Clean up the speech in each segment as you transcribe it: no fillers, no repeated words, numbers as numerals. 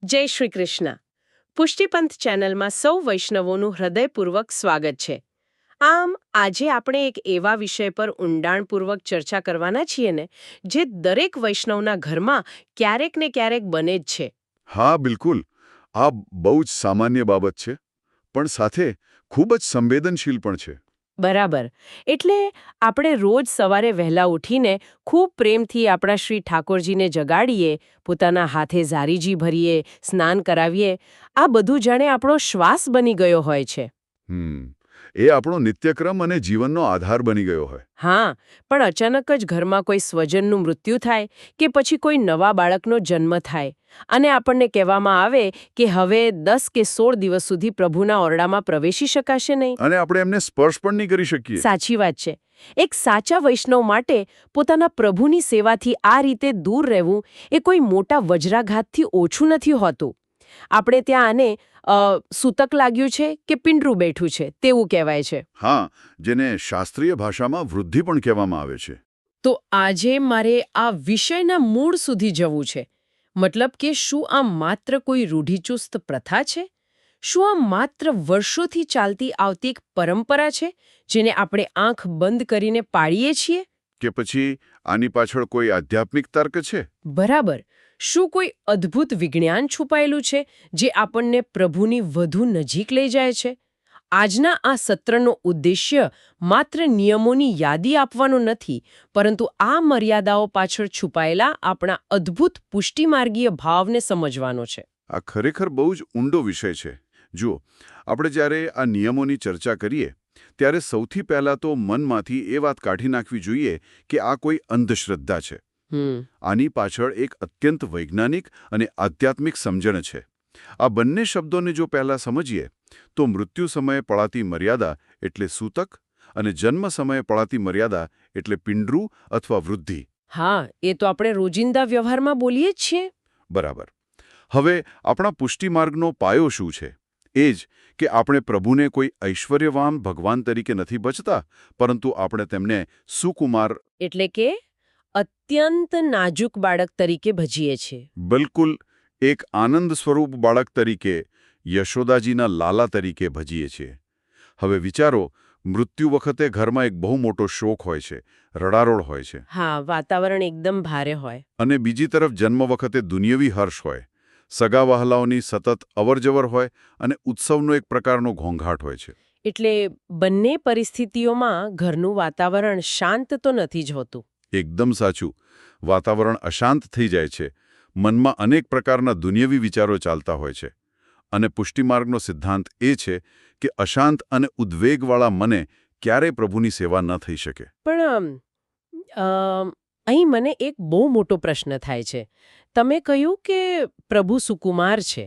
જય શ્રી કૃષ્ણ. પુષ્ટિપંથ ચેનલમાં સૌ વૈષ્ણવોનું હૃદયપૂર્વક સ્વાગત છે. આમ આજે આપણે એક એવા વિષય પર ઊંડાણપૂર્વક ચર્ચા કરવાના છીએ ને જે દરેક વૈષ્ણવના ઘરમાં ક્યારેક ને ક્યારેક બને જ છે. હા બિલકુલ. આ બહુ જ સામાન્ય બાબત છે, પણ સાથે ખૂબ જ સંવેદનશીલ પણ છે. બરાબર. એટલે આપણે રોજ સવારે વહેલા ઉઠીને ખૂબ પ્રેમથી આપણા શ્રી ઠાકોરજીને જગાડીએ, પોતાના હાથે ઝારીજી ભરીએ, સ્નાન કરાવીએ, આ બધું જાણે આપણો શ્વાસ બની ગયો હોય છે. એ આપણો નિત્યક્રમ અને જીવનનો આધાર બની ગયો હોય. હા, પણ અચાનક જ ઘરમાં કોઈ સ્વજનનું મૃત્યુ થાય કે પછી કોઈ નવા બાળકનો જન્મ થાય અને આપણને કહેવામાં આવે કે હવે 10 કે 16 દિવસ સુધી પ્રભુના ઓરડામાં પ્રવેશી શકાશે નહીં. અને આપણે એમને સ્પર્શ પણ નહીં કરી શકીએ. સાચી વાત છે. એક સાચા વૈષ્ણવ માટે પોતાના પ્રભુની સેવાથી આ રીતે દૂર રહેવું એ કોઈ મોટા વજ્રાઘાતથી ઓછું નથી હોતું. આપણે ત્યાં આને સૂતક લાગ્યું છે કે પિંડરું બેઠું છે તેવું કહેવાય છે. હા, જેને શાસ્ત્રીય ભાષામાં વૃદ્ધિ પણ કહેવામાં આવે છે. તો આજે મારે આ વિષયના મૂળ સુધી જવું છે. મતલબ કે શું આ માત્ર કોઈ રૂઢિચુસ્ત પ્રથા છે? શું આ માત્ર વર્ષોથી ચાલતી આવતી એક પરંપરા છે જેને આપણે આંખ બંધ કરીને પાળીએ છીએ? કે પછી આની પાછળ કોઈ આધ્યાત્મિક તર્ક છે? બરાબર. શું કોઈ અદ્ભુત વિજ્ઞાન છુપાયેલું છે જે આપણને પ્રભુની વધુ નજીક લઈ જાય છે? આજના આ સત્રનો ઉદ્દેશ્ય માત્ર નિયમોની યાદી આપવાનો નથી, પરંતુ આ મર્યાદાઓ પાછળ છુપાયેલા આપણા અદ્ભુત પુષ્ટિમાર્ગીય ભાવને સમજવાનો છે. આ ખરેખર બહુ જ ઊંડો વિષય છે. જુઓ, આપણે જ્યારે આ નિયમોની ચર્ચા કરીએ ત્યારે સૌથી પહેલાં તો મનમાંથી એ વાત કાઢી નાખવી જોઈએ કે આ કોઈ અંધશ્રદ્ધા છે. આની પાછળ એક અત્યંત વૈજ્ઞાનિક અને આધ્યાત્મિક સમજણ છે. આ બંને શબ્દોને જો પહેલાં સમજીએ તો મૃત્યુ સમયે પડાતી મર્યાદા એટલે સૂતક અને જન્મ સમયે પડાતી મર્યાદા એટલે પિંડરું અથવા વૃદ્ધિ. હા, એ તો આપણે રોજિંદા વ્યવહારમાં બોલીએ જ છીએ. બરાબર. હવે આપણા પુષ્ટિમાર્ગનો પાયો શું છે? એ જ કે આપણે પ્રભુને કોઈ ઐશ્વર્યવાન ભગવાન તરીકે નથી ભજતા, પરંતુ આપણે તેમને સુકુમાર એટલે કે અત્યંત નાજુક બાળક તરીકે ભજીએ છીએ. બિલકુલ, એક આનંદ સ્વરૂપ બાળક તરીકે, યશોદાજીના લાલા તરીકે ભજીએ છીએ. હવે વિચારો, મૃત્યુ વખતે ઘરમાં એક બહુ મોટો શોક હોય છે, રડારોડ હોય છે. હા, વાતાવરણ એકદમ ભારે હોય. અને બીજી તરફ જન્મ વખતે દુનિયાવી હર્ષ હોય, સગા વહાલાઓની સતત અવરજવર હોય અને ઉત્સવનો એક પ્રકારનો ઘોંઘાટ હોય છે. એટલે બંને પરિસ્થિતિઓમાં ઘરનું વાતાવરણ શાંત તો નથી જ હોતું. એકદમ સાચું. વાતાવરણ અશાંત થઈ જાય છે. મનમાં અનેક પ્રકારના દુનિયાવી વિચારો ચાલતા હોય છે. અને પુષ્ટિમાર્ગનો સિદ્ધાંત એ છે કે અશાંત અને ઉદ્વેગવાળા મને ક્યારેય પ્રભુની સેવા ન થઈ શકે. પણ અહીં મને એક બહુ મોટો પ્રશ્ન થાય છે. તમે કહ્યું કે પ્રભુ સુકુમાર છે,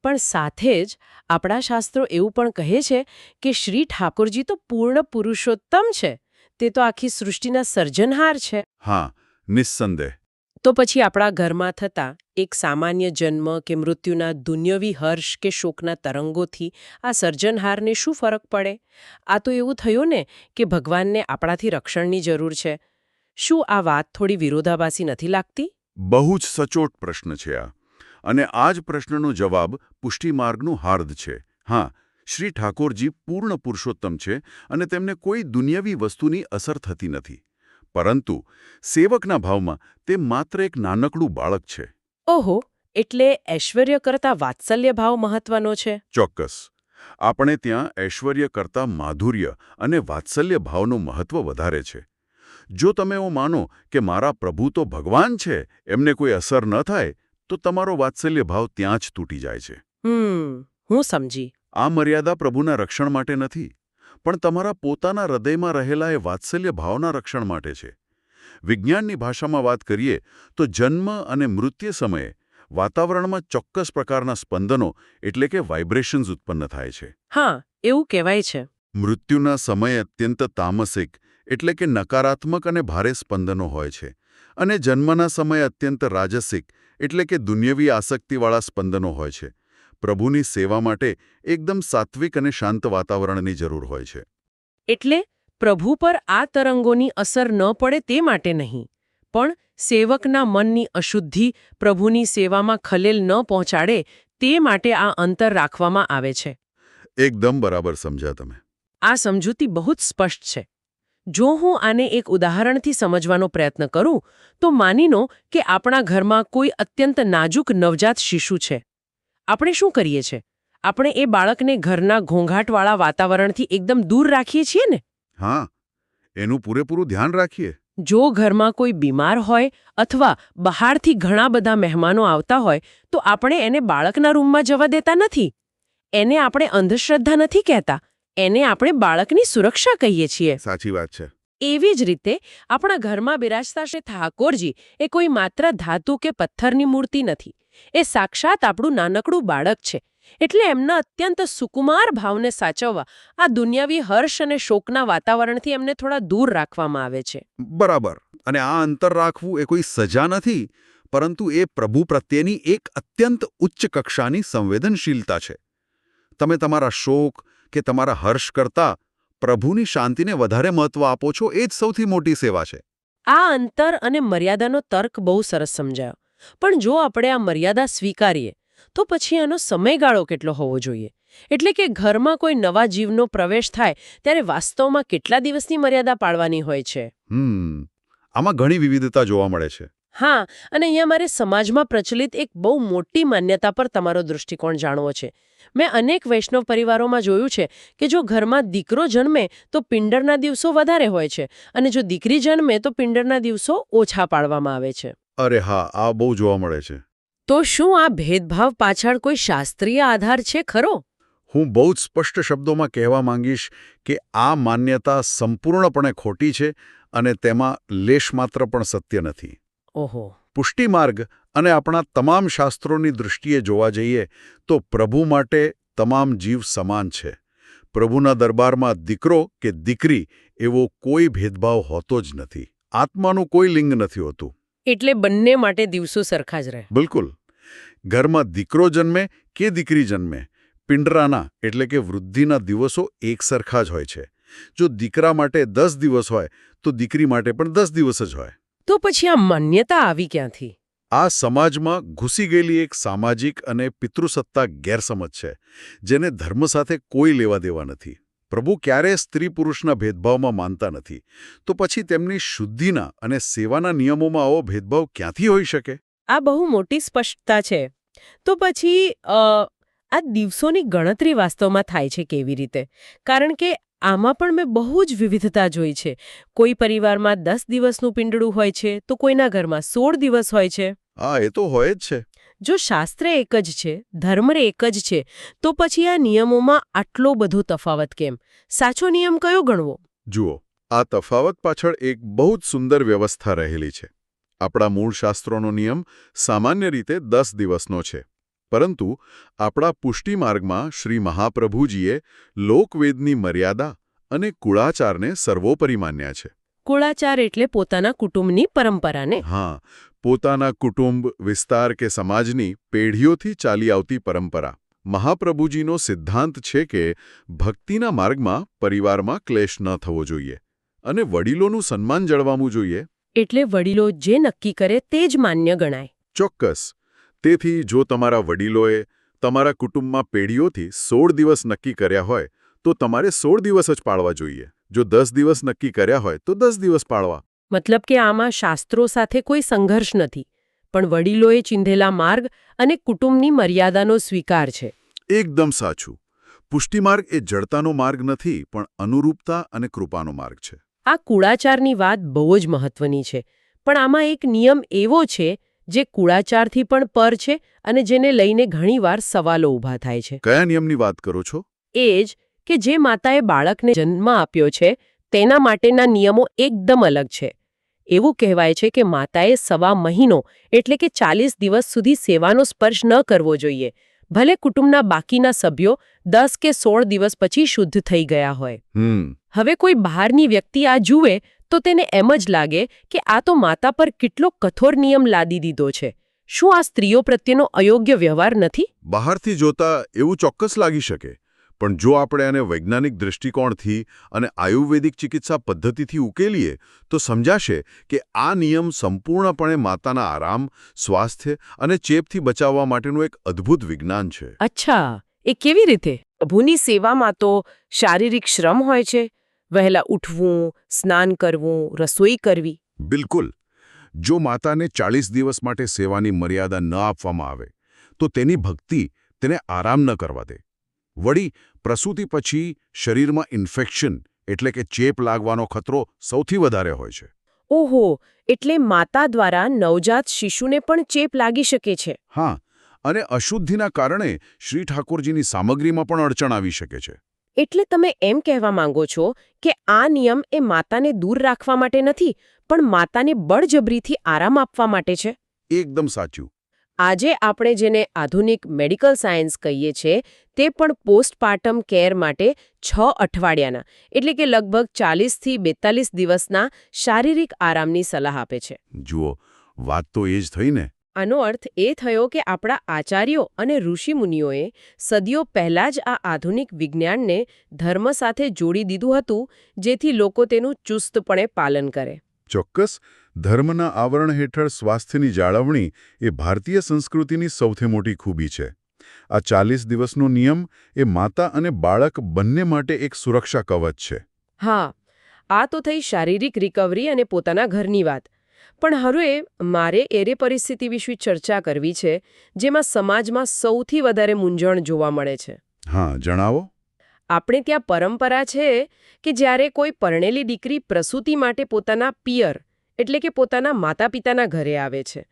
પણ સાથે જ આપણા શાસ્ત્રો એવું પણ કહે છે કે શ્રી ઠાકોરજી તો પૂર્ણ પુરુષોત્તમ છે. તે તો આખી સૃષ્ટિના સર્જનહાર છે. હા, નિસ્સંદેહ. તો પછી આપણા ઘરમાં થતા એક સામાન્ય જન્મ કે મૃત્યુના દુન્યવી હર્ષ કે શોકના તરંગોથી આ સર્જનહારને શું ફરક પડે? આ તો એવું થયું ને કે ભગવાનને આપણાથી રક્ષણની જરૂર છે. શું આ વાત થોડી વિરોધાભાસી નથી લાગતી? બહુ જ સચોટ પ્રશ્ન છે આ. અને આ જ પ્રશ્નનો જવાબ પુષ્ટિમાર્ગનું હાર્દ છે. હા, શ્રી ઠાકોરજી પૂર્ણ પુરુષોત્તમ છે અને તેમને કોઈ દુનિયાવી વસ્તુની અસર થતી નથી. પરંતુ સેવકના ભાવમાં તે માત્ર એક નાનકડું બાળક છે. ઓહો, એટલે ઐશ્વર્ય કરતાં વાત્સલ્ય ભાવ મહત્વનો છે. ચોક્કસ. આપણે ત્યાં ઐશ્વર્ય કરતાં માધુર્ય અને વાત્સલ્ય ભાવનું મહત્વ વધારે છે. જો તમે એવું માનો કે મારા પ્રભુ તો ભગવાન છે, એમને કોઈ અસર ન થાય, તો તમારો વાત્સલ્ય ભાવ ત્યાં જ તૂટી જાય છે. હું સમજી. આ મર્યાદા પ્રભુના રક્ષણ માટે નથી, પણ તમારા પોતાના હૃદયમાં રહેલા એ વાત્સલ્ય ભાવના રક્ષણ માટે છે. વિજ્ઞાનની ભાષામાં વાત કરીએ તો જન્મ અને મૃત્યુ સમયે વાતાવરણમાં ચોક્કસ પ્રકારના સ્પંદનો એટલે કે વાઇબ્રેશન્સ ઉત્પન્ન થાય છે. હા, એવું કહેવાય છે. મૃત્યુના સમયે અત્યંત તામસિક એટલે કે નકારાત્મક અને ભારે સ્પંદનો હોય છે, અને જન્મના સમયે અત્યંત રાજસિક એટલે કે દુન્યવી આસક્તિવાળા સ્પંદનો હોય છે. પ્રભુની સેવા માટે એકદમ સાત્વિક અને શાંત વાતાવરણની જરૂર હોય છે. એટલે પ્રભુ પર આ તરંગોની અસર ન પડે તે માટે નહીં, પણ સેવકના મનની અશુદ્ધિ પ્રભુની સેવામાં ખલેલ ન પહોંચાડે તે માટે આ અંતર રાખવામાં આવે છે. એકદમ બરાબર સમજ્યા તમે. આ સમજૂતી બહુ જ સ્પષ્ટ છે. જો હું આને એક ઉદાહરણથી સમજવાનો પ્રયત્ન કરું તો માનીનો કે આપણા ઘરમાં કોઈ અત્યંત નાજુક નવજાત શિશુ છે. આપણે શું કરીએ છીએ? આપણે એ બાળકને ઘરના ઘોંઘાટવાળા વાતાવરણથી એકદમ દૂર રાખીએ છીએ ને? હા, એનું પૂરેપૂરું ધ્યાન રાખીએ. જો ઘરમાં કોઈ બીમાર હોય અથવા બહારથી ઘણા બધા મહેમાનો આવતા હોય તો આપણે એને બાળકના રૂમમાં જવા દેતા નથી. એને આપણે અંધશ્રદ્ધા નથી કહેતા. એને આપણે બાળકની સુરક્ષા કહીએ છીએ. સાચી વાત છે. એવી જ રીતે આપણા ઘરમાં બિરાજતા શ્રી ઠાકોરજી એ કોઈ માત્ર ધાતુ કે પથ્થરની મૂર્તિ નથી. એ સાક્ષાત આપણું નાનકડું બાળક છે. એટલે એમના અત્યંત સુકુમાર ભાવને સાચવવા આ દુનિયાવી હર્ષ અને શોકના વાતાવરણથી એમને થોડા દૂર રાખવામાં આવે છે. બરાબર. અને આ અંતર રાખવું એ કોઈ સજા નથી, પરંતુ એ પ્રભુ પ્રત્યેની એક અત્યંત ઉચ્ચ કક્ષાની સંવેદનશીલતા છે. તમે તમારા શોક કે તમારા હર્ષ કરતાં પ્રભુની શાંતિને વધારે મહત્વ આપો છો, એ જ સૌથી મોટી સેવા છે. આ અંતર અને મર્યાદાનો તર્ક બહુ સરસ સમજાયો. પણ જો આપણે આ મર્યાદા સ્વીકારીએ તો પછી એનો સમયગાળો કેટલો હોવો જોઈએ? એટલે કે ઘરમાં કોઈ નવા જીવનો પ્રવેશ થાય ત્યારે વાસ્તવમાં કેટલા દિવસની મર્યાદા પાળવાની હોય છે? આમાં ઘણી વિવિધતા જોવા મળે છે. હા, અને અહીંયા મારે સમાજમાં પ્રચલિત એક બહુ મોટી માન્યતા પર તમારો દૃષ્ટિકોણ જાણવો છે. મેં અનેક વૈષ્ણવ પરિવારોમાં જોયું છે કે જો ઘરમાં દીકરો જન્મે તો પિંડરના દિવસો વધારે હોય છે અને જો દીકરી જન્મે તો પિંડરના દિવસો ઓછા પાળવામાં આવે છે. અરે હા, આ બહુ જોવા મળે છે. તો શું આ ભેદભાવ પાછળ કોઈ શાસ્ત્રીય આધાર છે ખરો? હું બહુ જ સ્પષ્ટ શબ્દોમાં કહેવા માંગીશ કે આ માન્યતા સંપૂર્ણપણે ખોટી છે અને તેમાં લેશમાત્ર પણ સત્ય નથી. ઓહો. પુષ્ટિમાર્ગ અને આપણા તમામ શાસ્ત્રોની દૃષ્ટિએ જોવા જઈએ તો પ્રભુ માટે તમામ જીવ સમાન છે. પ્રભુના દરબારમાં દીકરો કે દીકરી એવો કોઈ ભેદભાવ હોતો જ નથી. આત્માનું કોઈ લિંગ નથી હોતું. એટલે બંને માટે દિવસો સરખા જ રહે. બિલકુલ. ઘરમાં દીકરો જન્મે કે દીકરી જન્મે, પિંડરાના એટલે કે વૃદ્ધિના દિવસો એક સરખા જ હોય છે. જો દીકરા માટે 10 દિવસ હોય તો દીકરી માટે પણ 10 દિવસ જ હોય. તો પછી આ માન્યતા આવી ક્યાંથી? આ સમાજમાં ઘૂસી ગયેલી એક સામાજિક અને પિતૃસત્તા ગેરસમજ છે, જેને ધર્મ સાથે કોઈ લેવા દેવા નથી. પ્રભુ ક્યારેય સ્ત્રી પુરુષના ભેદભાવમાં માનતા નથી. તો પછી તેમની શુદ્ધિના અને સેવાના નિયમોમાં આવો ભેદભાવ ક્યાંથી હોઈ શકે? આ બહુ મોટી સ્પષ્ટતા છે. તો પછી આ દિવસોની ગણતરી વાસ્તવમાં થાય છે કેવી રીતે? કારણ કે આમાં પણ મેં બહુ જ વિવિધતા જોઈ છે. કોઈ પરિવારમાં 10 દિવસનું પિંડળું હોય છે તો કોઈના ઘરમાં 16 દિવસ હોય છે. હા, એ તો હોય જ છે. જો શાસ્ત્ર એક જ છે, ધર્મ એક જ છે, તો પછી આ નિયમોમાં આટલો બધો તફાવત કેમ? સાચો નિયમ કયો ગણવો? જુઓ, આ તફાવત પાછળ એક બહુ જ સુંદર વ્યવસ્થા રહેલી છે. આપણા મૂળ શાસ્ત્રોનો નિયમ સામાન્ય રીતે 10 દિવસનો છે. પરંતુ આપણા પુષ્ટિમાર્ગમાં શ્રી મહાપ્રભુજીએ લોકવેદની મર્યાદા અને કુળાચારને સર્વોપરી માન્યા છે. કુળાચાર એટલે પોતાના કુટુંબની પરંપરાને. હા, પોતાના કુટુંબ, વિસ્તાર કે સમાજની પેઢીઓથી ચાલી આવતી પરંપરા. મહાપ્રભુજીનો સિદ્ધાંત છે કે ભક્તિના માર્ગમાં પરિવારમાં ક્લેશ ન થવો જોઈએ અને વડીલોનું સન્માન જળવાવું જોઈએ. એટલે વડીલો જે નક્કી કરે તે જ માન્ય ગણાય. ચોક્કસ. તેથી જો તમારા વડીલોએ તમારા કુટુંબમાં પેઢીઓથી 16 દિવસ નક્કી કર્યા હોય તો તમારે 16 દિવસ જ પાળવા જોઈએ. જો 10 દિવસ નક્કી કર્યા હોય તો 10 દિવસ પાળવા. મતલબ કે આમાં શાસ્ત્રો સાથે કોઈ સંઘર્ષ નથી, પણ વડીલોએ ચિંધેલા માર્ગ અને કુટુંબની મર્યાદાનો સ્વીકાર છે. એકદમ સાચું. પુષ્ટિમાર્ગ એ જડતાનો માર્ગ નથી, પણ અનુરૂપતા અને કૃપાનો માર્ગ છે. આ કુળાચારની વાત બહુ જ મહત્વની છે, પણ આમાં એક નિયમ એવો છે જે કુળાચારથી પણ પર છે અને જેને લઈને ઘણીવાર સવાલો ઊભા થાય છે. કયા નિયમની વાત કરો છો? એ જ કે જે માતાએ બાળકને જન્મ આપ્યો છે તેના માટેના નિયમો એકદમ અલગ છે. એવું કહેવાય છે કે માતાએ 1.5 મહિનો એટલે કે 40 દિવસ સુધી સેવાનો સ્પર્શ ન કરવો જોઈએ, ભલે કુટુંબના બાકીના સભ્યો 10 કે 16 દિવસ પછી શુદ્ધ થઈ ગયા હોય. હવે કોઈ બહારની વ્યક્તિ આ જુએ તો તેને એમ જ લાગે કે આ તો માતા પર કેટલો કઠોર નિયમ લાદી દીધો છે. શું આ સ્ત્રીઓ પ્રત્યેનો અયોગ્ય વ્યવહાર નથી? બહારથી જોતા એવું ચોક્કસ લાગી શકે, પણ જો આપણે આને વૈજ્ઞાનિક દૃષ્ટિકોણથી અને આયુર્વેદિક ચિકિત્સા પદ્ધતિથી ઉકેલીએ તો સમજાશે કે આ નિયમ સંપૂર્ણપણે માતાના આરામ, સ્વાસ્થ્ય અને ચેપથી બચાવવા માટેનું એક અદ્ભુત વિજ્ઞાન છે. અચ્છા, એ કેવી રીતે? પ્રભુની સેવામાં તો શારીરિક શ્રમ હોય છે, વહેલા ઉઠવું, સ્નાન કરવું, રસોઈ કરવી. બિલકુલ. જો માતાને 40 દિવસ માટે સેવાની મર્યાદા ન આપવામાં આવે તો તેની ભક્તિ તેને આરામ ન કરવા દે. વળી પ્રસૂતિ પછી શરીરમાં ઇન્ફેક્શન એટલે કે ચેપ લાગવાનો ખતરો સૌથી વધારે હોય છે. ઓહો, એટલે માતા દ્વારા નવજાત શિશુને પણ ચેપ લાગી શકે છે. હા, અને અશુદ્ધિના કારણે શ્રી ઠાકોરજીની સામગ્રીમાં પણ અડચણ આવી શકે છે. એટલે તમે એમ કહેવા માંગો છો કે આ નિયમ એ માતાને દૂર રાખવા માટે નથી, પણ માતાને બળજબરીથી આરામ આપવા માટે છે. એકદમ સાચું. આજે આપણે જેને આધુનિક મેડિકલ સાયન્સ કહીએ છીએ તે પણ પોસ્ટપાર્ટમ કેર માટે 6 અઠવાડિયાના એટલે કે લગભગ 40થી 42 દિવસના શારીરિક આરામની સલાહ આપે છે. જુઓ, વાત તો એ જ થઈ ને. આનો અર્થ એ થયો કે આપણા આચાર્યો અને ઋષિમુનિઓએ સદીઓ પહેલા જ આ આધુનિક વિજ્ઞાનને ધર્મ સાથે જોડી દીધું હતું, જેથી લોકો તેનું ચુસ્તપણે પાલન કરે. ચોક્કસ. ધર્મના આવરણ હેઠળ સ્વાસ્થ્યની જાળવણી એ ભારતીય સંસ્કૃતિની સૌથી મોટી ખૂબી છે. આ 40 દિવસનો નિયમ એ માતા અને બાળક બંને માટે એક સુરક્ષા કવચ છે. હા, આ તો થઈ શારીરિક રિકવરી અને પોતાના ઘરની વાત. પણ હવે મારે એરે પરિસ્થિતિ વિશે ચર્ચા કરવી છે જેમાં સમાજમાં સૌથી વધારે મૂંઝવણ જોવા મળે છે. હા, જણાવો. આપણે ત્યાં પરંપરા છે કે જ્યારે કોઈ પરણેલી દીકરી પ્રસૂતિ માટે પોતાના પિયર એટલે કે પોતાના માતા પિતાના ઘરે આવે છે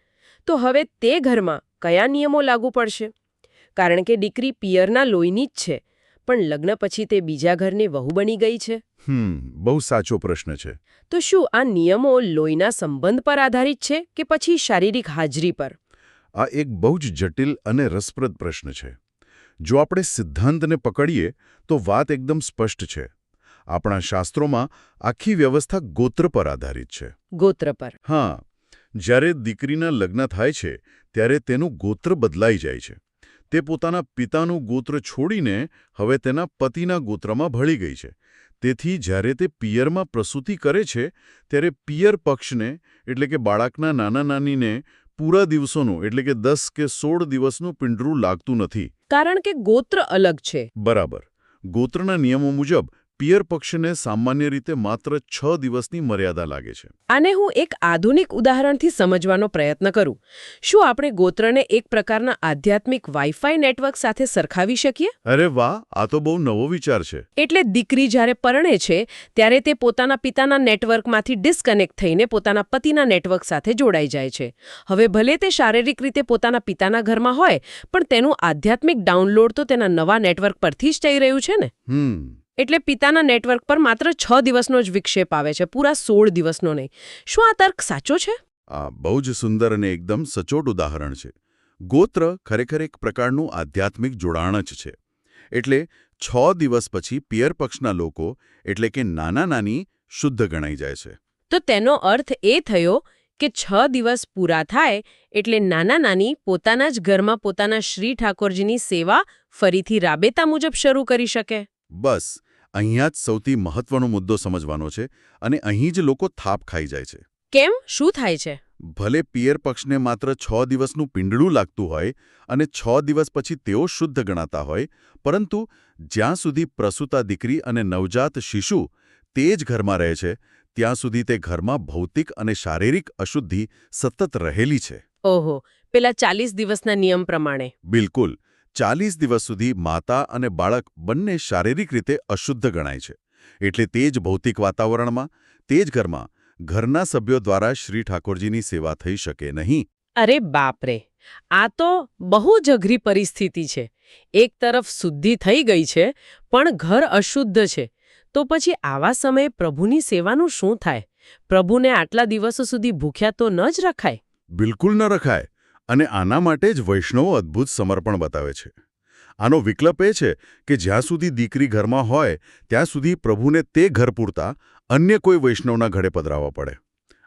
તો હવે તે ઘરમાં કયા નિયમો લાગુ પડશે? કારણ કે દીકરી પિયરના લોહીની જ છે, પણ લગ્ન પછી તે બીજા ઘરની વહુ બની ગઈ છે. બહુ સાચો પ્રશ્ન છે. તો શું આ નિયમો લોહીના સંબંધ પર આધારિત છે કે પછી શારીરિક હાજરી પર? આ એક બહુ જ જટિલ અને રસપ્રદ પ્રશ્ન છે. જો આપણે સિદ્ધાંતને પકડીએ તો વાત એકદમ સ્પષ્ટ છે. આપણા શાસ્ત્રોમાં આખી વ્યવસ્થા ગોત્ર પર આધારિત છે. ગોત્ર પર? હા. જ્યારે દીકરીના લગ્ન થાય છે ત્યારે તેનું ગોત્ર બદલાઈ જાય છે. તે પોતાના પિતાનું ગોત્ર છોડીને હવે તેના પતિના ગોત્રમાં ભળી ગઈ છે. તેથી જ્યારે તે પિયરમાં પ્રસૂતિ કરે છે ત્યારે પિયર પક્ષને એટલે કે બાળકના નાના નાનીને પૂરા દિવસોનું એટલે કે 10 કે 16 દિવસનું પિંડરું લાગતું નથી. કારણ કે ગોત્ર અલગ છે. બરાબર. ગોત્રના નિયમો મુજબ પિયર પક્ષને સામાન્ય રીતે માત્ર 6 દિવસની મર્યાદા લાગે છે. આને હું એક આધુનિક ઉદાહરણથી સમજવાનો પ્રયત્ન કરું. શું આપણે ગોત્રને એક પ્રકારના આધ્યાત્મિક વાઈફાઈ નેટવર્ક સાથે સરખાવી શકીએ? અરે વાહ, આ તો બહુ નવો વિચાર છે. એટલે દીકરી જ્યારે પરણે છે ત્યારે તે પોતાના પિતાના નેટવર્કમાંથી ડિસ્કનેક્ટ થઈને પોતાના પતિના નેટવર્ક સાથે જોડાઈ જાય છે. હવે ભલે તે શારીરિક રીતે પોતાના પિતાના ઘરમાં હોય, પણ તેનું આધ્યાત્મિક ડાઉનલોડ તો તેના નવા નેટવર્ક પરથી જ થઈ રહ્યું છે ને. એટલે પિતાના નેટવર્ક પર માત્ર 6 દિવસનો જ વિક્ષેપ આવે છે, પૂરા 16 દિવસનો નહીં. શું આ તર્ક સાચો છે? આ બહુ જ સુંદર અને એકદમ સચોટ ઉદાહરણ છે. ગોત્ર ખરેખર એક પ્રકારનું આધ્યાત્મિક જોડાણ જ છે. એટલે 6 દિવસ પછી પિયર પક્ષના લોકો એટલે કે નાના નાની શુદ્ધ ગણાઈ જાય છે. તો તેનો અર્થ એ થયો કે 6 દિવસ પૂરા થાય એટલે નાના નાની પોતાના જ ઘરમાં પોતાના શ્રી ઠાકોરજીની સેવા ફરીથી રાબેતા મુજબ શરૂ કરી શકે. બસ અહીંયા જ સૌથી મહત્વનો મુદ્દો સમજવાનો છે અને અહીં જ લોકો થાપ ખાઈ જાય છે. કેમ? શું થાય છે? ભલે પિયર પક્ષને માત્ર 6 દિવસનું પિંડળું લાગતું હોય અને 6 દિવસ પછી તેઓ શુદ્ધ ગણાતા હોય, પરંતુ જ્યાં સુધી પ્રસૂતા દીકરી અને નવજાત શિશુ તે જ ઘરમાં રહે છે ત્યાં સુધી તે ઘરમાં ભૌતિક અને શારીરિક અશુદ્ધિ સતત રહેલી છે. ઓહો, પેલા 40 દિવસના નિયમ પ્રમાણે? બિલકુલ. 40 દિવસ સુધી માતા અને બાળક બંને શારીરિક રીતે અશુદ્ધ ગણાય છે. એટલે તે જ ભૌતિક વાતાવરણમાં, તે જ ઘરમાં, ઘરના સભ્યો દ્વારા શ્રી ઠાકોરજીની સેવા થઈ શકે નહીં. અરે બાપરે! આ તો બહુ જ અઘરી પરિસ્થિતિ છે. એક તરફ શુદ્ધિ થઈ ગઈ છે, પણ ઘર અશુદ્ધ છે. તો પછી આવા સમયે પ્રભુની સેવાનું શું થાય? પ્રભુને આટલા દિવસો સુધી ભૂખ્યા તો ન જ રખાય? બિલકુલ ન રખાય. અને આના માટે જ વૈષ્ણવો અદ્ભુત સમર્પણ બતાવે છે. આનો વિકલ્પ એ છે કે જ્યાં સુધી દીકરી ઘરમાં હોય ત્યાં સુધી પ્રભુને તે ઘર પૂરતા અન્ય કોઈ વૈષ્ણવના ઘરે પધરાવવા પડે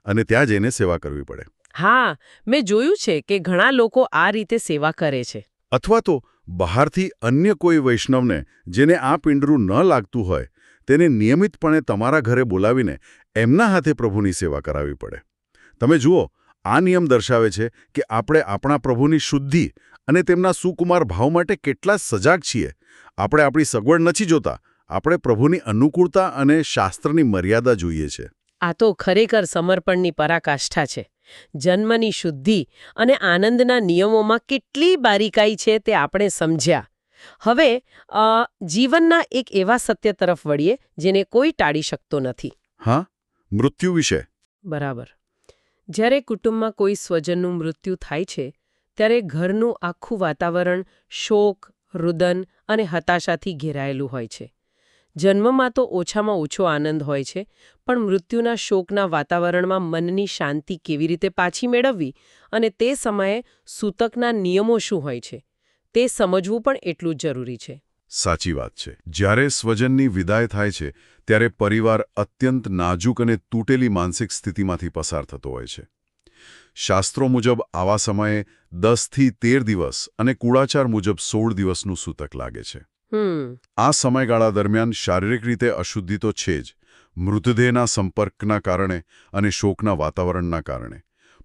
અને ત્યાં જઈને સેવા કરવી પડે. હા, મેં જોયું છે કે ઘણા લોકો આ રીતે સેવા કરે છે. અથવા તો બહારથી અન્ય કોઈ વૈષ્ણવને જેને આ પિંડરું ન લાગતું હોય તેને નિયમિતપણે તમારા ઘરે બોલાવીને એમના હાથે પ્રભુની સેવા કરાવવી પડે. તમે જુઓ, આ નિયમ દર્શાવે છે કે આપણે આપણા પ્રભુની શુદ્ધિ અને તેમના સુકુમાર ભાવ માટે કેટલા સજાગ છીએ. આપણે આપણી સગવડ નથી જોતા, આપણે પ્રભુની અનુકૂળતા અને શાસ્ત્રની મર્યાદા જોઈએ છે. આ તો ખરેખર સમર્પણની પરાકાષ્ઠા છે. જન્મની શુદ્ધિ અને આનંદના નિયમોમાં કેટલી બારીકાઈ છે તે આપણે સમજ્યા. હવે જીવનના એક એવા સત્ય તરફ વળીએ જેને કોઈ ટાળી શકતો નથી. હા, મૃત્યુ વિશે. બરાબર. જ્યારે કુટુંબમાં કોઈ સ્વજનનું મૃત્યુ થાય છે ત્યારે ઘરનું આખું વાતાવરણ શોક, રુદન અને હતાશાથી ઘેરાયેલું હોય છે. જન્મમાં તો ઓછામાં ઓછો આનંદ હોય છે, પણ મૃત્યુના શોકના વાતાવરણમાં મનની શાંતિ કેવી રીતે પાછી મેળવવી અને તે સમયે સૂતકના નિયમો શું હોય છે તે સમજવું પણ એટલું જ જરૂરી છે. સાચી વાત છે. જ્યારે સ્વજનની વિદાય થાય છે ત્યારે પરિવાર અત્યંત નાજુક અને તૂટેલી માનસિક સ્થિતિમાંથી પસાર થતો હોય છે. શાસ્ત્રો મુજબ આવા સમયે 10થી 13 દિવસ અને કુળાચાર મુજબ 16 દિવસનું સૂતક લાગે છે. આ સમયગાળા દરમિયાન શારીરિક રીતે અશુદ્ધિ તો છે જ, મૃતદેહના સંપર્કના કારણે અને શોકના વાતાવરણના કારણે,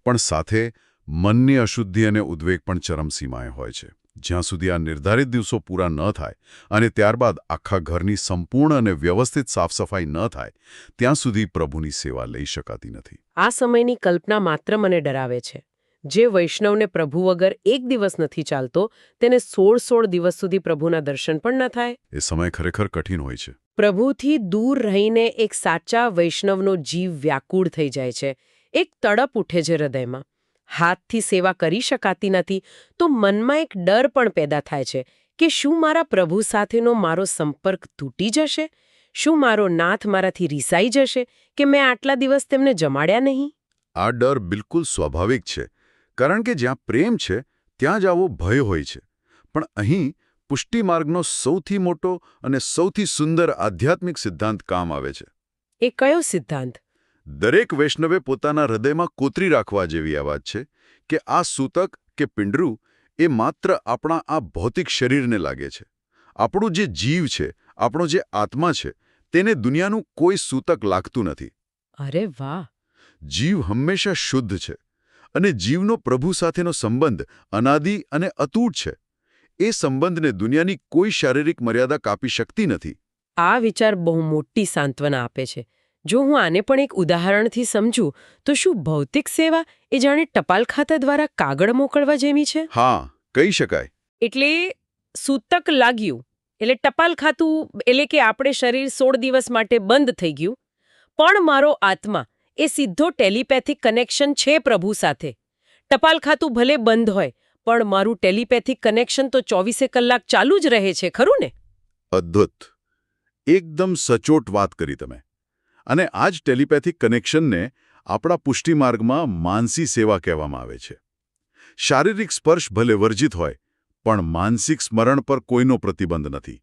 પણ સાથે મનની અશુદ્ધિ અને ઉદ્વેગ પણ ચરમસીમાએ હોય છે. જ્યાં સુધી આ નિર્ધારિત દિવસો પૂરા ન થાય અને ત્યારબાદ આખા ઘરની સંપૂર્ણ અને વ્યવસ્થિત સાફસફાઈ ન થાય ત્યાં સુધી પ્રભુની સેવા લઈ શકાતી નથી. આ સમયની કલ્પના માત્ર મને ડરાવે છે. જે વૈષ્ણવને પ્રભુ વગર એક દિવસ નથી ચાલતો તેને 16 દિવસ સુધી પ્રભુના દર્શન પણ ન થાય. એ સમય ખરેખર કઠિન હોય છે. પ્રભુથી દૂર રહીને એક સાચા વૈષ્ણવનો જીવ વ્યાકુળ થઈ જાય છે. એક તડપ ઉઠે છે હૃદયમાં. હાથથી સેવા કરી શકાતી નથી તો મનમાં એક ડર પણ પેદા થાય છે કે શું મારા પ્રભુ સાથેનો મારો સંપર્ક તૂટી જશે? શું મારો નાથ મારાથી રિસાઈ જશે કે મેં આટલા દિવસ તેમને જમાડ્યા નહીં? આ ડર બિલકુલ સ્વાભાવિક છે, કારણ કે જ્યાં પ્રેમ છે ત્યાં જ આવો ભય હોય છે. પણ અહીં પુષ્ટિમાર્ગનો સૌથી મોટો અને સૌથી સુંદર આધ્યાત્મિક સિદ્ધાંત કામ આવે છે. એ કયો સિદ્ધાંત? દરેક વૈષ્ણવે પોતાના હૃદયમાં કોતરી રાખવા જેવી આ વાત છે કે આ સૂતક કે પિંડરું એ માત્ર આપણા આ ભૌતિક શરીરને લાગે છે. આપણું જે જીવ છે, આપણો જે આત્મા છે, તેને દુનિયાનું કોઈ સૂતક લાગતું નથી. અરે વાહ! જીવ હંમેશા શુદ્ધ છે અને જીવનો પ્રભુ સાથેનો સંબંધ અનાદિ અને અતૂટ છે. એ સંબંધને દુનિયાની કોઈ શારીરિક મર્યાદા કાપી શકતી નથી. આ વિચાર બહુ મોટી સાંત્વના આપે છે. જો હું આને પણ એક ઉદાહરણથી સમજું તો શું ભૌતિક સેવા એ જાણે ટપાલ ખાતા દ્વારા કાગળ મોકલવા જેવી છે? હા, કહી શકાય. એટલે સૂતક લાગ્યું એટલે ટપાલ ખાતું, એટલે કે આપણે શરીર 16 દિવસ માટે બંધ થઈ ગયું, પણ મારો આત્મા એ સીધો ટેલિપેથિક કનેક્શન છે પ્રભુ સાથે. ટપાલ ખાતું ભલે બંધ હોય પણ મારું ટેલિપેથિક કનેક્શન તો 24 કલાક ચાલુ જ રહે છે, ખરું ને? અદ્ભુત. એકદમ સચોટ વાત કરી તમે. અને આ જ ટેલિપેથિક કનેક્શનને આપણા પુષ્ટિમાર્ગમાં માનસી સેવા કહેવામાં આવે છે. શારીરિક સ્પર્શ ભલે વર્જિત હોય, પણ માનસિક સ્મરણ પર કોઈનો પ્રતિબંધ નથી.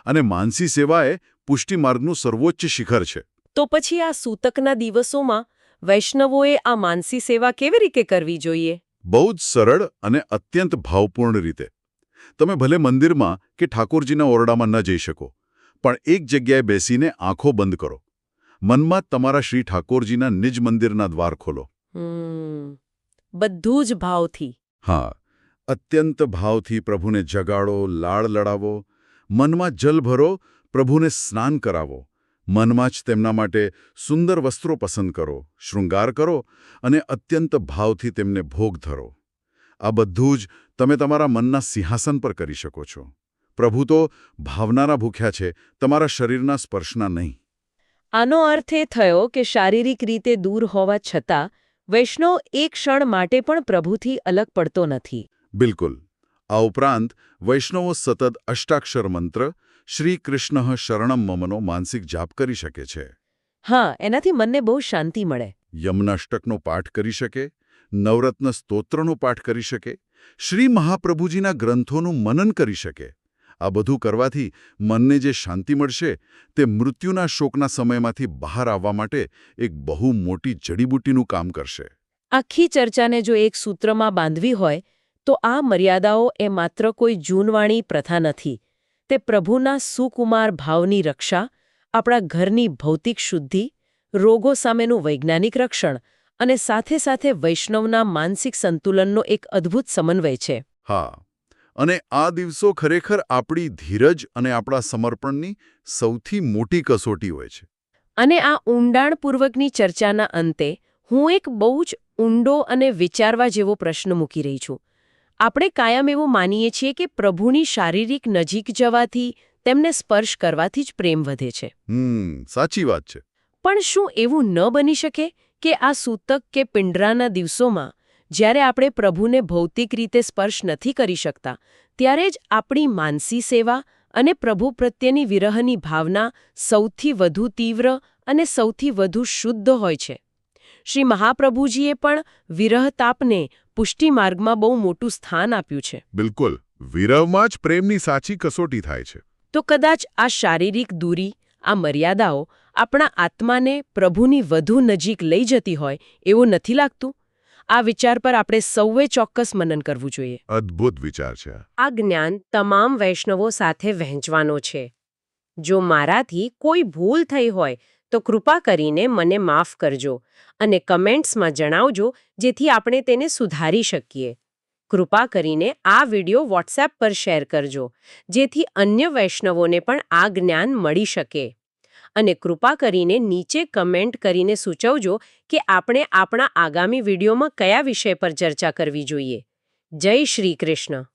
અને માનસી સેવા એ પુષ્ટિમાર્ગનું સર્વોચ્ચ શિખર છે. તો પછી આ સૂતકના દિવસોમાં વૈષ્ણવોએ આ માનસી સેવા કેવી રીતે કરવી જોઈએ? બહુ જ સરળ અને અત્યંત ભાવપૂર્ણ રીતે. તમે ભલે મંદિરમાં કે ઠાકોરજીના ઓરડામાં ન જઈ શકો, પણ એક જગ્યાએ બેસીને આંખો બંધ કરો. મનમાં તમારા શ્રી ઠાકોરજીના નિજ મંદિરના દ્વાર ખોલો. બધું જ ભાવથી. હા, અત્યંત ભાવથી પ્રભુને જગાડો, લાડ લડાવો, મનમાં જલ ભરો, પ્રભુને સ્નાન કરાવો, મનમાં જ તેમના માટે સુંદર વસ્ત્રો પસંદ કરો, શૃંગાર કરો અને અત્યંત ભાવથી તેમને ભોગ ધરો. આ બધું જ તમે તમારા મનના સિંહાસન પર કરી શકો છો. પ્રભુ તો ભાવનાના ભૂખ્યા છે, તમારા શરીરના સ્પર્શના નહીં. આનો અર્થ એ થયો કે શારીરિક રીતે દૂર હોવા છતાં વૈષ્ણવ એક ક્ષણ માટે પણ પ્રભુથી અલગ પડતો નથી. બિલકુલ. આ ઉપરાંત વૈષ્ણવો સતત અષ્ટાક્ષર મંત્ર શ્રી કૃષ્ણ શરણમ મમનો માનસિક જાપ કરી શકે છે. હા, એનાથી મનને બહુ શાંતિ મળે. યમનાષ્ટકનો પાઠ કરી શકે, નવરત્ન સ્તોત્રનો પાઠ કરી શકે, શ્રી મહાપ્રભુજીના ગ્રંથોનું મનન કરી શકે. આ બધું કરવાથી મનને જે શાંતિ મળશે તે મૃત્યુના શોકના સમયમાંથી બહાર આવવા માટે એક બહુ મોટી જડીબુટ્ટીનું કામ કરશે. આખી ચર્ચાને જો એક સૂત્રમાં બાંધવી હોય તો આ મર્યાદાઓ એ માત્ર કોઈ જૂનવાણી પ્રથા નથી. તે પ્રભુના સુકુમાર ભાવની રક્ષા, આપણા ઘરની ભૌતિક શુદ્ધિ, રોગો સામેનું વૈજ્ઞાનિક રક્ષણ અને સાથે સાથે વૈષ્ણવના માનસિક સંતુલનનો એક અદ્ભુત સમન્વય છે. હા, અને આ દિવસો ખરેખર આપણી ધીરજ અને આપણા સમર્પણની સૌથી મોટી કસોટી હોય છે. અને આ ઊંડાણપૂર્વકની ચર્ચાના અંતે હું એક બહુ જ ઊંડો અને વિચારવા જેવો પ્રશ્ન મૂકી રહી છું. આપણે કાયમ એવું માનીએ છીએ કે પ્રભુની શારીરિક નજીક જવાથી, તેમને સ્પર્શ કરવાથી જ પ્રેમ વધે છે. સાચી વાત છે. પણ શું એવું ન બની શકે કે આ સૂતક કે પિંડરાના દિવસોમાં, જ્યારે આપણે પ્રભુને ભૌતિક રીતે સ્પર્શ નથી કરી શકતા, ત્યારે જ આપણી માનસી સેવા અને પ્રભુ પ્રત્યેની વિરહની ભાવના સૌથી વધુ તીવ્ર અને સૌથી વધુ શુદ્ધ હોય છે? શ્રી મહાપ્રભુજીએ પણ વિરહતાપને પુષ્ટિમાર્ગમાં બહુ મોટું સ્થાન આપ્યું છે. બિલકુલ, વિરહમાં જ પ્રેમની સાચી કસોટી થાય છે. તો કદાચ આ શારીરિક દૂરી, આ મર્યાદાઓ આપણા આત્માને પ્રભુની વધુ નજીક લઈ જતી હોય એવું નથી લાગતું? આ વિચાર પર આપણે સૌએ ચોક્કસ મનન કરવું જોઈએ. અદ્ભુત વિચાર છે. આ જ્ઞાન તમામ વૈષ્ણવો સાથે વહેંચવાનો છે. જો મારાથી કોઈ ભૂલ થઈ હોય તો કૃપા કરીને મને માફ કરજો અને કમેન્ટ્સમાં જણાવજો, જેથી આપણે તેને સુધારી શકીએ. કૃપા કરીને આ વિડિયો વોટ્સએપ પર શેર કરજો, જેથી અન્ય વૈષ્ણવોને પણ આ જ્ઞાન મળી શકે. અને કૃપા કરીને નીચે કમેન્ટ કરીને સૂચવજો કે આપણે આપણા આગામી વિડીયોમાં કયા વિષય પર ચર્ચા કરવી જોઈએ. જય શ્રી કૃષ્ણ.